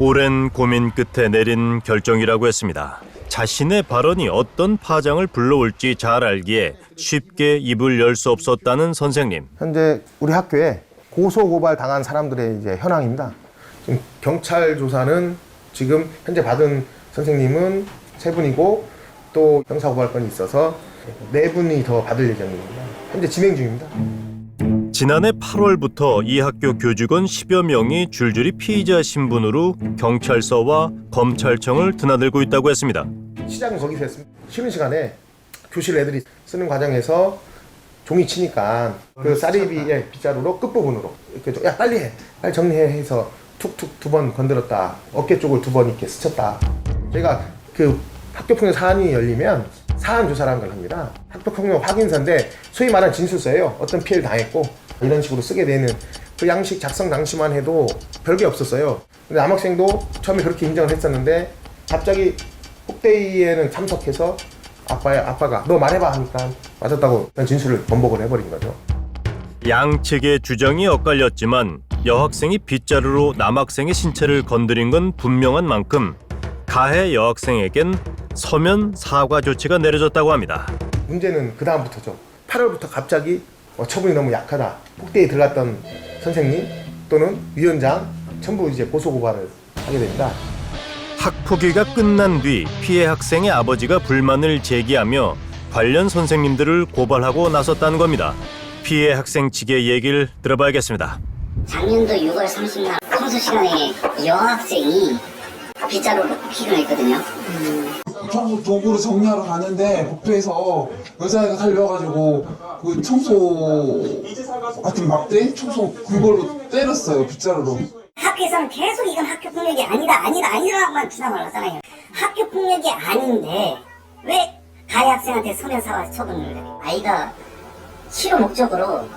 오랜 고민 끝에 내린 결정이라고 했습니다. 자신의 발언이 어떤 파장을 불러올지 잘 알기에 쉽게 입을 열 수 없었다는 선생님. 현재 우리 학교에 고소고발 당한 사람들의 이제 현황입니다. 지금 경찰 조사는 지금 현재 받은 선생님은 3분이고 또 형사고발건이 있어서 4분이 더 받을 예정입니다. 현재 진행 중입니다. 지난해 8월부터 이 학교 교직원 10여 명이 줄줄이 피의자 신분으로 경찰서와 검찰청을 드나들고 있다고 했습니다. 시작은 거기서 했습니다. 쉬는 시간에 교실 애들이 쓰는 과정에서 종이 치니까 그 쌀입이 빗자루로 끝부분으로 이렇게 야 빨리 해, 빨리 정리해 해서 툭툭 2번 건드렸다. 어깨 쪽을 2번 이렇게 스쳤다. 저희가 그 학교폭력 사안이 열리면 사안 조사라는 걸 합니다. 학교폭력 확인서인데 소위 말하는 진술서예요. 어떤 피해를 당했고 이런 식으로 쓰게 되는 그 양식 작성 당시만 해도 별게 없었어요. 근데 남학생도 처음에 그렇게 인정을 했었는데 갑자기 폭대회에는 참석해서 아빠가 너 말해봐 하니까 맞았다고 진술을 번복을 해버린 거죠. 양측의 주장이 엇갈렸지만 여학생이 빗자루로 남학생의 신체를 건드린 건 분명한 만큼 가해 여학생에겐 서면 사과 조치가 내려졌다고 합니다. 문제는 그 다음부터죠. 8월부터 갑자기 처분이 너무 약하다. 폭대에 들어갔던 선생님 또는 위원장 전부 이제 고소고발을 하게 됩니다. 학폭위가 끝난 뒤 피해 학생의 아버지가 불만을 제기하며 관련 선생님들을 고발하고 나섰다는 겁니다. 피해 학생 측의 얘기를 들어봐야겠습니다. 작년도 6월 30일 평소 시간에 여학생이 빗자루로 피를 했거든요. 청소 도구로 정리하러 가는데 복도에서 여자애가 달려가지고 그 청소 같은 막대? 청소 그걸로 때렸어요, 빗자루로. 학교에서는 계속 이건 학교폭력이 아니다라고만 주장을 하잖아요. 학교폭력이 아닌데 왜 가해 학생한테 소년사과 처분을 해요? 아이가 치료 목적으로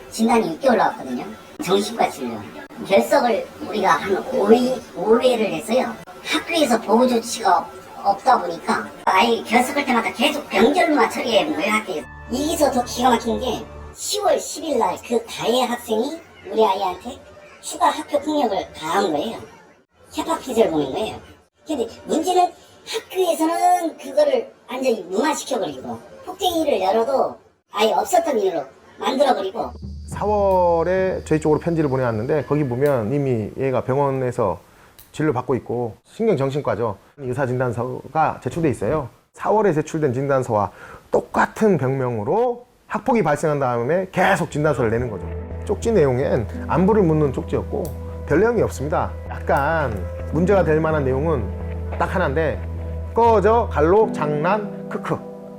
진단이 6개월 나왔거든요. 정신과 진료. 결석을 우리가 한 5회를 해서요. 학교에서 보호 조치가 없다 보니까 아이 결석할 때마다 계속 병결로만 처리해요, 학교에서. 여기서 더 기가 막힌 게 10월 10일 날 그 가해 학생이 우리 아이한테 추가 학교 폭력을 가한 거예요. 협박 피지를 보낸 거예요. 근데 문제는 학교에서는 그거를 완전히 무마시켜버리고 폭행일을 열어도 아예 없었던 일로 만들어버리고 4월에 저희 쪽으로 편지를 보내왔는데 거기 보면 이미 얘가 병원에서 진료받고 있고 신경정신과죠. 의사진단서가 제출돼 있어요. 4월에 제출된 진단서와 똑같은 병명으로 학폭이 발생한 다음에 계속 진단서를 내는 거죠. 쪽지 내용엔 안부를 묻는 쪽지였고 별 내용이 없습니다. 약간 문제가 될 만한 내용은 딱 하나인데 꺼져, 갈로, 장난, 크크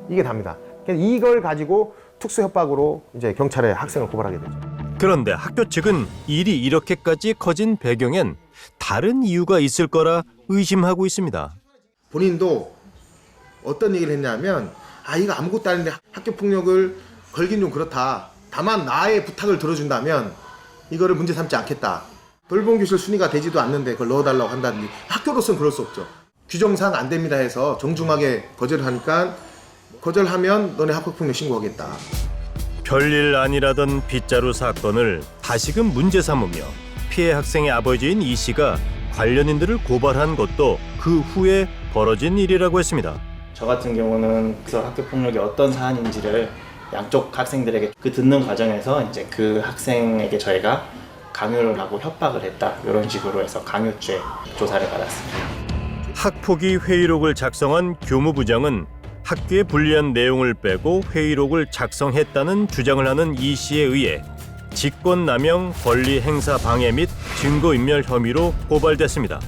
이게 답니다. 이걸 가지고 특수협박으로 이제 경찰에 학생을 고발하게 되죠. 그런데 학교 측은 일이 이렇게까지 커진 배경엔 다른 이유가 있을 거라 의심하고 있습니다. 본인도 어떤 얘기를 했냐면 아이가 아무것도 아닌데 학교폭력을 걸긴 좀 그렇다. 다만 나의 부탁을 들어준다면 이거를 문제 삼지 않겠다. 돌봄 교실 순위가 되지도 않는데 그걸 넣어달라고 한다든지 학교로서는 그럴 수 없죠. 규정상 안 됩니다 해서 정중하게 거절을 하니까 거절하면 너네 학교폭력 신고하겠다. 별일 아니라던 빗자루 사건을 다시금 문제 삼으며 피해 학생의 아버지인 이 씨가 관련인들을 고발한 것도 그 후에 벌어진 일이라고 했습니다. 저 같은 경우는 그래서 학교폭력이 어떤 사안인지를 양쪽 학생들에게 그 듣는 과정에서 이제 그 학생에게 저희가 강요를 하고 협박을 했다 이런 식으로 해서 강요죄 조사를 받았습니다. 학폭위 회의록을 작성한 교무부장은 학교에 불리한 내용을 빼고 회의록을 작성했다는 주장을 하는 이 씨에 의해 직권남용 권리행사 방해 및 증거인멸 혐의로 고발됐습니다.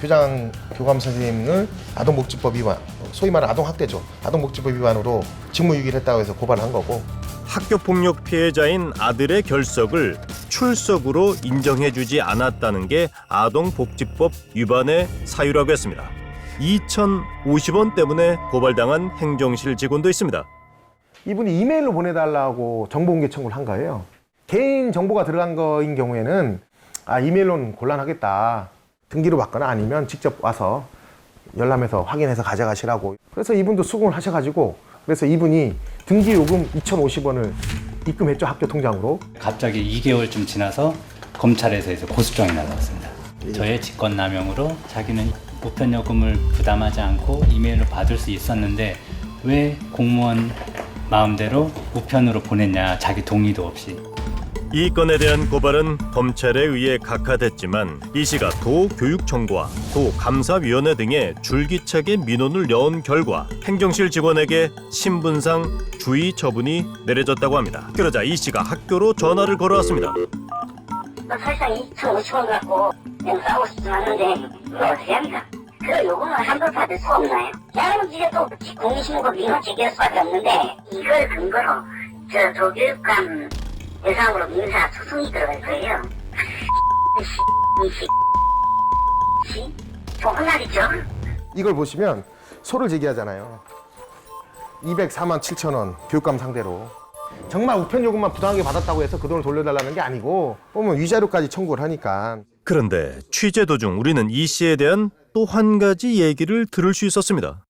교장 교감 선생님을 아동복지법 위반, 소위 말하는 아동학대죠. 아동복지법 위반으로 직무유기를 했다고 해서 고발한 거고 학교폭력 피해자인 아들의 결석을 출석으로 인정해주지 않았다는 게 아동복지법 위반의 사유라고 했습니다. 2,050원 때문에 고발당한 행정실 직원도 있습니다. 이분이 이메일로 보내달라고 정보공개 청구를 한 거예요. 개인 정보가 들어간 거인 경우에는 이메일로는 곤란하겠다. 등기로 받거나 아니면 직접 와서 열람해서 확인해서 가져가시라고. 그래서 이분도 수긍을 하셔가지고 그래서 이분이 등기요금 2,050원을 입금했죠, 학교 통장으로. 갑자기 2개월쯤 지나서 검찰에서 고소장이 날라왔습니다. 저의 직권남용으로 자기는 우편요금을 부담하지 않고 이메일로 받을 수 있었는데 왜 공무원 마음대로 우편으로 보냈냐, 자기 동의도 없이. 이 건에 대한 고발은 검찰에 의해 각하됐지만 이 씨가 도교육청과 도감사위원회 등에 줄기차게 민원을 넣은 결과 행정실 직원에게 신분상 주의 처분이 내려졌다고 합니다. 그러자 이 씨가 학교로 전화를 걸어왔습니다. 사실상 2,500원 갖고 그냥 싸우고 싶지 않은데 이거 어떻게 합니까? 그 요금을 환불 받을 수 없나요? 야, 그럼 이제 또 공익신고 민원 제기할 수밖에 없는데 이걸 근거로 저 도교육감 대상으로 민사 소송이 들어갈 거예요. 저 혼날이죠. 이걸 보시면 소를 제기하잖아요. 204만 7천 원 교육감 상대로. 정말 우편요금만 부당하게 받았다고 해서 그 돈을 돌려달라는 게 아니고 보면 위자료까지 청구를 하니까. 그런데 취재 도중 우리는 이 씨에 대한 또 한 가지 얘기를 들을 수 있었습니다.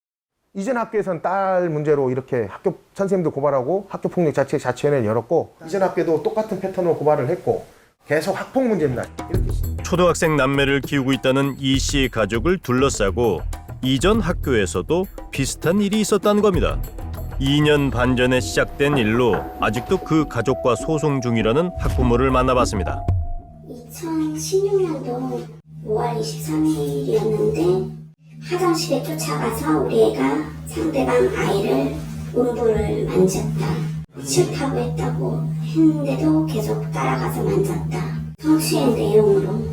이전 학교에서는 딸 문제로 이렇게 학교 선생님도 고발하고 학교폭력자치위원회를 열었고 이전 학교도 똑같은 패턴으로 고발을 했고 계속 학폭 문제입니다. 이렇게. 초등학생 남매를 키우고 있다는 이 씨 가족을 둘러싸고 이전 학교에서도 비슷한 일이 있었다는 겁니다. 2년 반 전에 시작된 일로 아직도 그 가족과 소송 중이라는 학부모를 만나봤습니다. 2016년도 5월 23일이었는데 화장실에 쫓아가서 우리 애가 상대방 아이를 음부를 만졌다. 싫다고 했다고 했는데도 계속 따라가서 만졌다. 성추행 내용으로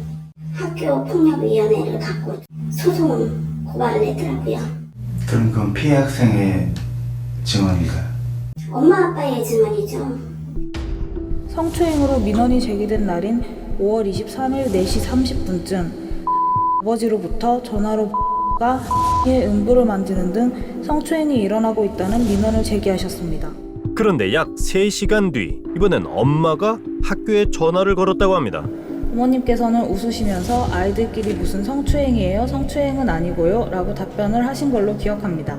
학교폭력위원회를 갖고 소송 고발을 했더라고요. 그럼 그건 피해 학생의 증언인가요? 엄마 아빠의 증언이죠. 성추행으로 민원이 제기된 날인 5월 23일 4시 30분쯤 아버지로부터 전화로 가 의 음부를 만지는 등 성추행이 일어나고 있다는 민원을 제기하셨습니다. 그런데 약 3시간 뒤 이번엔 엄마가 학교에 전화를 걸었다고 합니다. 부모님께서는 웃으시면서 아이들끼리 무슨 성추행이에요? 성추행은 아니고요 라고 답변을 하신 걸로 기억합니다.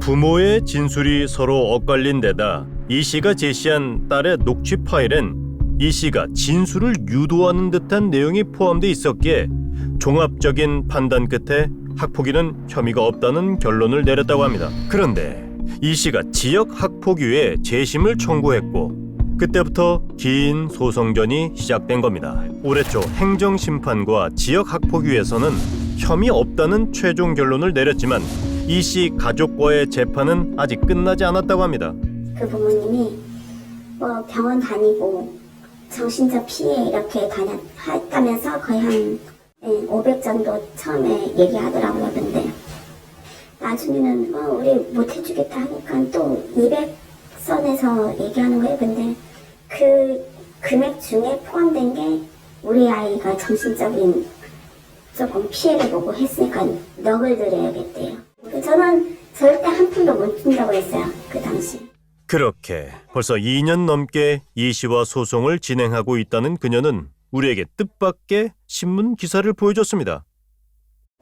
부모의 진술이 서로 엇갈린 데다 이 씨가 제시한 딸의 녹취 파일엔 이 씨가 진술을 유도하는 듯한 내용이 포함돼 있었기에 종합적인 판단 끝에 학폭위는 혐의가 없다는 결론을 내렸다고 합니다. 그런데 이 씨가 지역 학폭위에 재심을 청구했고 그때부터 긴 소송전이 시작된 겁니다. 올해 초 행정심판과 지역 학폭위에서는 혐의 없다는 최종 결론을 내렸지만 이 씨 가족과의 재판은 아직 끝나지 않았다고 합니다. 그 부모님이 뭐 병원 다니고 정신적 피해 이렇게 다녔다면서 거의 한 500 정도 처음에 얘기하더라고요. 근데 나중에는 우리 못 해주겠다 하니까 또 200선에서 얘기하는 거예요. 근데 그 금액 중에 포함된 게 우리 아이가 정신적인 조금 피해를 보고 했으니까 넉을 드려야겠대요. 저는 절대 한 푼도 못 준다고 했어요. 그 당시. 그렇게 벌써 2년 넘게 이 씨와 소송을 진행하고 있다는 그녀는 우리에게 뜻밖의 신문 기사를 보여줬습니다.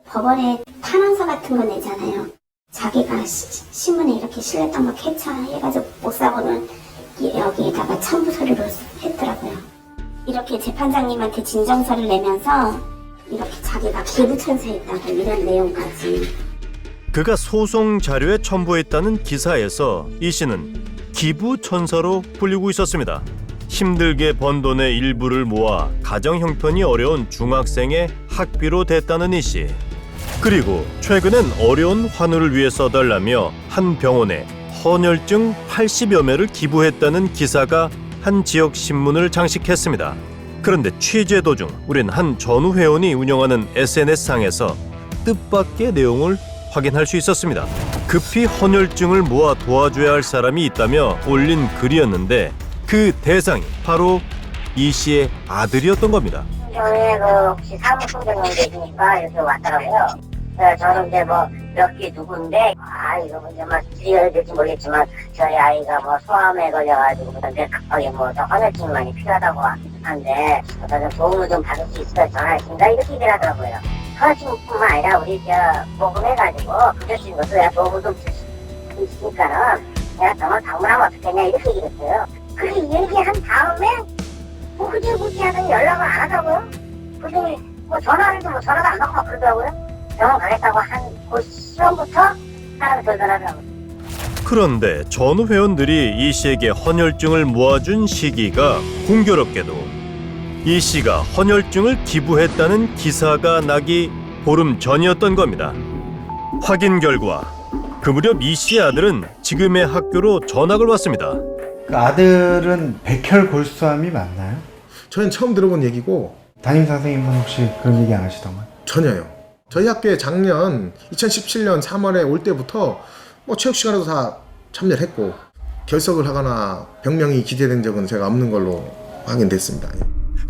법원에 탄원서 같은 거 내잖아요. 자기가 신문에 이렇게 실렸던 거 캡처해가지고 목사본을 여기에다가 첨부 서류로 했더라고요. 이렇게 재판장님한테 진정서를 내면서 이렇게 자기가 기부천사했다고 이런 내용까지. 그가 소송 자료에 첨부했다는 기사에서 이 씨는 기부천사로 불리고 있었습니다. 힘들게 번 돈의 일부를 모아 가정 형편이 어려운 중학생의 학비로 댔다는 이 씨. 그리고 최근엔 어려운 환우를 위해 써달라며 한 병원에 헌혈증 80여 매를 기부했다는 기사가 한 지역 신문을 장식했습니다. 그런데 취재 도중 우린 한 전우 회원이 운영하는 SNS상에서 뜻밖의 내용을 확인할 수 있었습니다. 급히 헌혈증을 모아 도와줘야 할 사람이 있다며 올린 글이었는데 그 대상이 바로 이 씨의 아들이었던 겁니다. 저희 혹시 사무소장 계시니까 이렇게 왔더라고요. 저는 이제 몇 개 누군데 이거 이제 드려야 될지 모르겠지만 저희 아이가 소암에 걸려가지고 근데 급하게 헌혈증이 많이 필요하다고 하는데 저는 도움을 좀 받을 수 있어요. 전화했습니다. 이렇게 얘기를 하더라고요. 헌혈증뿐만 아니라 우리 모금해가지고 부족신 것도 내가 도움을 좀 줄 수 있으니까는 내가 정말 방문하면 어떻겠냐 이렇게 얘기했어요. 그렇게 얘기한 다음에 후지부지 하더니 연락을 안 하더라고요. 그러더니 뭐 전화해도 뭐 전화도 안 받고 막 그러더라고요. 병원 가겠다고 그 시험부터 사람이 돌변하더라고요. 그런데 전후 회원들이 이 씨에게 헌혈증을 모아준 시기가 공교롭게도 이 씨가 헌혈증을 기부했다는 기사가 나기 보름 전이었던 겁니다. 확인 결과 그 무렵 이 씨의 아들은 지금의 학교로 전학을 왔습니다. 그 아들은 백혈골수암이 맞나요? 저는 처음 들어본 얘기고 담임 선생님은 혹시 그런 얘기 안 하시더만? 전혀요. 저희 학교에 작년 2017년 3월에 올 때부터 뭐 체육 시간에도 다 참여를 했고 결석을 하거나 병명이 기재된 적은 제가 없는 걸로 확인됐습니다.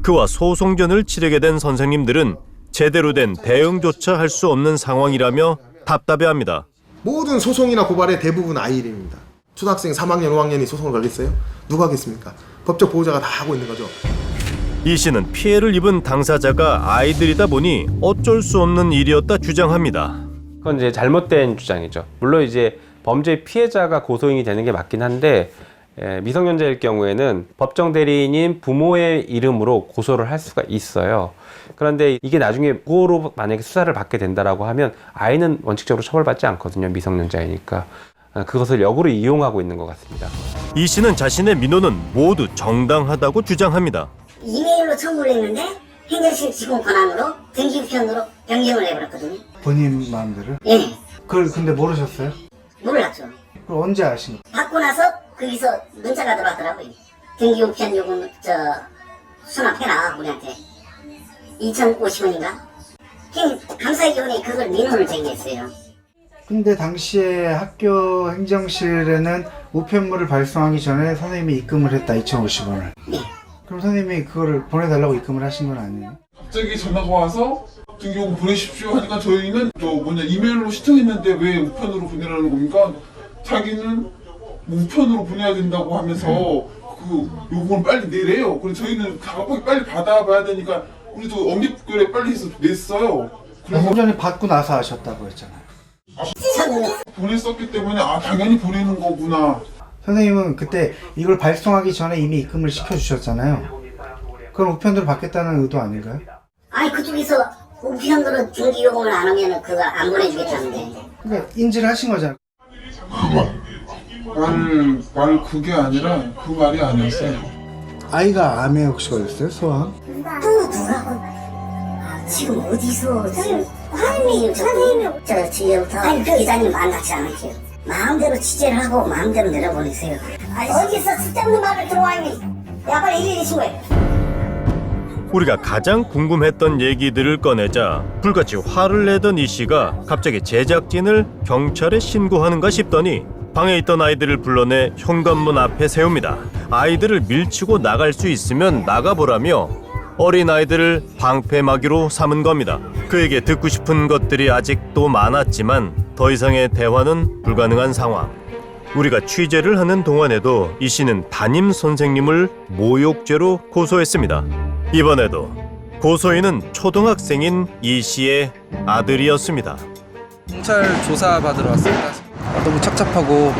그와 소송전을 치르게 된 선생님들은 제대로 된 대응조차 할 수 없는 상황이라며 답답해합니다. 모든 소송이나 고발의 대부분 아이들입니다. 초등학생 3학년, 5학년이 소송을 걸겠어요? 누가 하겠습니까? 법적 보호자가 다 하고 있는 거죠. 이 씨는 피해를 입은 당사자가 아이들이다 보니 어쩔 수 없는 일이었다 주장합니다. 그건 이제 잘못된 주장이죠. 물론 이제 범죄 피해자가 고소인이 되는 게 맞긴 한데 미성년자일 경우에는 법정 대리인인 부모의 이름으로 고소를 할 수가 있어요. 그런데 이게 나중에 부고로 만약에 수사를 받게 된다라고 하면 아이는 원칙적으로 처벌받지 않거든요. 미성년자이니까. 그것을 역으로 이용하고 있는 것 같습니다. 이 씨는 자신의 민원은 모두 정당하다고 주장합니다. 이메일로 청구를 했는데 행정실 직원 권한으로 등기우편으로 변경을 해버렸거든요. 본인 마음대로? 예, 그걸 근데 모르셨어요? 몰랐죠. 그걸 언제 아신 거예요? 받고 나서 거기서 문자가 들어왔더라고요. 등기우편 요금 수납해라 우리한테 2,050원인가? 감사위원회 그걸 민원을 제기했어요. 근데 당시에 학교 행정실에는 우편물을 발송하기 전에 선생님이 입금을 했다, 2,050원을. 네. 그럼 선생님이 그거를 보내달라고 입금을 하신 건 아니에요? 갑자기 전화가 와서 등기요금 보내십시오 하니까 저희는 이메일로 신청했는데 왜 우편으로 보내라는 겁니까? 자기는 우편으로 보내야 된다고 하면서 그 요금을 빨리 내래요. 그래서 저희는 가급하게 빨리 받아봐야 되니까 우리도 엄기결에 빨리 해서 냈어요. 그래서 전에 받고 나서 하셨다고 했잖아요. 보냈었기 때문에 당연히 보내는 거구나. 선생님은 그때 이걸 발송하기 전에 이미 입금을 시켜주셨잖아요. 그럼 우편으로 받겠다는 의도 아닌가요? 아니 그쪽에서 우편으로 등기요금을 안 하면 그거 안 보내주겠다는데. 그러니까 인지를 하신 거잖아요. 말 그게 아니라 그 말이 아니었어요. 아이가 암에 혹시 걸렸어요? 소아암? 또 누가 지금 어디서 선생님 저 뒤에부터 기자님 만나지 않을게요. 마음대로 취재를 하고 마음대로 내려보내세요. 어디서 쓸데없는 말을 들어와니 야 빨리 일일이 신고해. 우리가 가장 궁금했던 얘기들을 꺼내자 불같이 화를 내던 이 씨가 갑자기 제작진을 경찰에 신고하는가 싶더니 방에 있던 아이들을 불러내 현관문 앞에 세웁니다. 아이들을 밀치고 나갈 수 있으면 나가보라며 어린아이들을 방패막이로 삼은 겁니다. 그에게 듣고 싶은 것들이 아직도 많았지만 더 이상의 대화는 불가능한 상황. 우리가 취재를 하는 동안에도 이 씨는 담임 선생님을 모욕죄로 고소했습니다. 이번에도 고소인은 초등학생인 이 씨의 아들이었습니다. 경찰 조사 받으러 왔습니다. 너무 착잡하고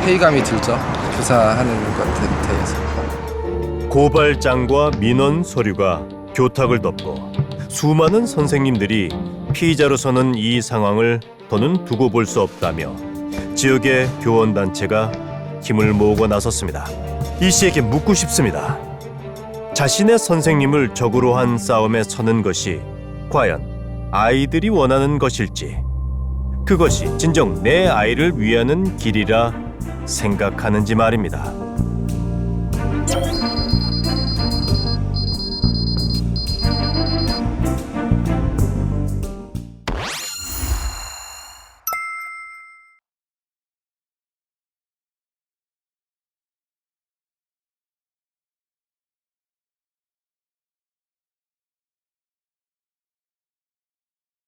회의감이 들죠. 조사하는 것에 대해서. 고발장과 민원 서류가 교탁을 덮고 수많은 선생님들이 피의자로서는 이 상황을 더는 두고 볼 수 없다며 지역의 교원단체가 힘을 모으고 나섰습니다. 이 씨에게 묻고 싶습니다. 자신의 선생님을 적으로 한 싸움에 서는 것이 과연 아이들이 원하는 것일지, 그것이 진정 내 아이를 위하는 길이라 생각하는지 말입니다.